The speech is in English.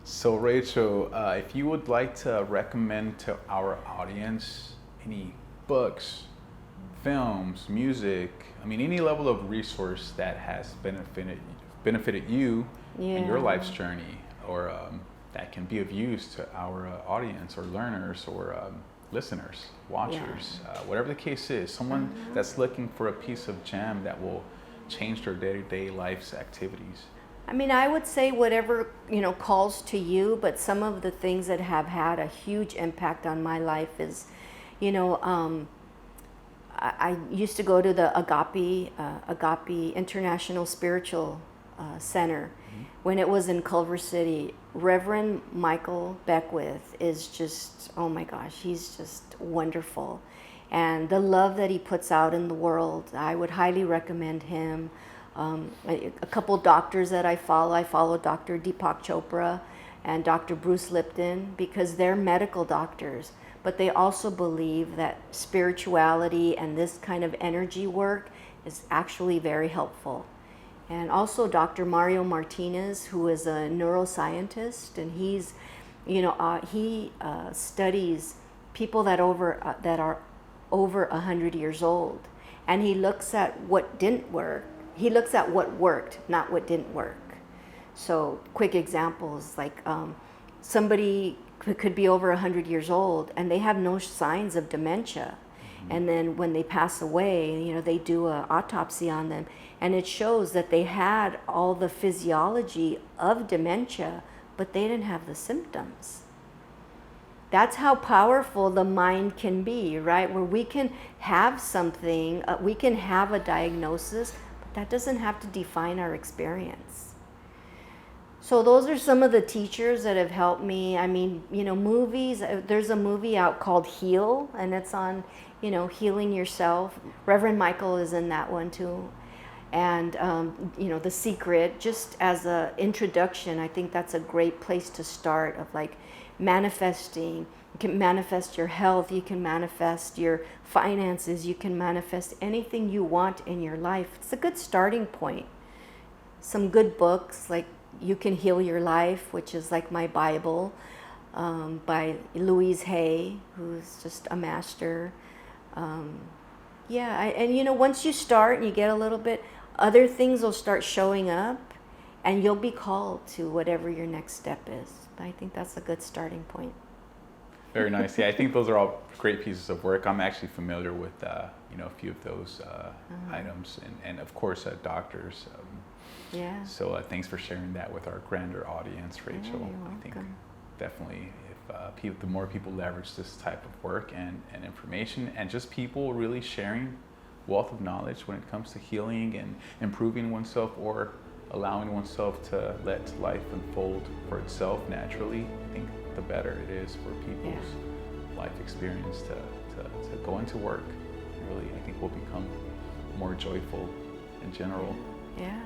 So Rachel, if you would like to recommend to our audience any books, films, music, I mean any level of resource that has benefited you in your life's journey, or that can be of use to our audience or learners or listeners, watchers, whatever the case is, someone that's looking for a piece of gem that will change their day-to-day life's activities. I mean, I would say whatever, calls to you, but some of the things that have had a huge impact on my life is, I used to go to the Agape International Spiritual Center when it was in Culver City. Reverend Michael Beckwith is just, oh my gosh, he's just wonderful. And the love that he puts out in the world, I would highly recommend him. A couple doctors that I follow Dr. Deepak Chopra and Dr. Bruce Lipton, because they're medical doctors, but they also believe that spirituality and this kind of energy work is actually very helpful. And also Dr. Mario Martinez, who is a neuroscientist, and he's, he studies people that are over 100 years old, and he looks at what didn't work. He looks at what worked, not what didn't work. So quick examples, like somebody could be over 100 years old and they have no signs of dementia. And then when they pass away, they do an autopsy on them, and it shows that they had all the physiology of dementia, but they didn't have the symptoms. That's how powerful the mind can be, right? Where we can have something, we can have a diagnosis, but that doesn't have to define our experience. So those are some of the teachers that have helped me. I mean, movies, there's a movie out called Heal, and it's on, healing yourself. Reverend Michael is in that one too. And, The Secret, just as an introduction, I think that's a great place to start, of like manifesting. You can manifest your health, you can manifest your finances, you can manifest anything you want in your life. It's a good starting point. Some good books, like You Can Heal Your Life, which is like my Bible, by Louise Hay, who's just a master. Once you start and you get a little bit, other things will start showing up, and you'll be called to whatever your next step is. But I think that's a good starting point. Very nice. Yeah, I think those are all great pieces of work. I'm actually familiar with a few of those items, and of course doctors. So thanks for sharing that with our grander audience, Rachel. You're I think welcome. definitely if the more people leverage this type of work and information, and just people really sharing wealth of knowledge when it comes to healing and improving oneself, or allowing oneself to let life unfold for itself naturally, I think the better it is for people's life experience to go into work. Really, I think we'll become more joyful in general. Yeah.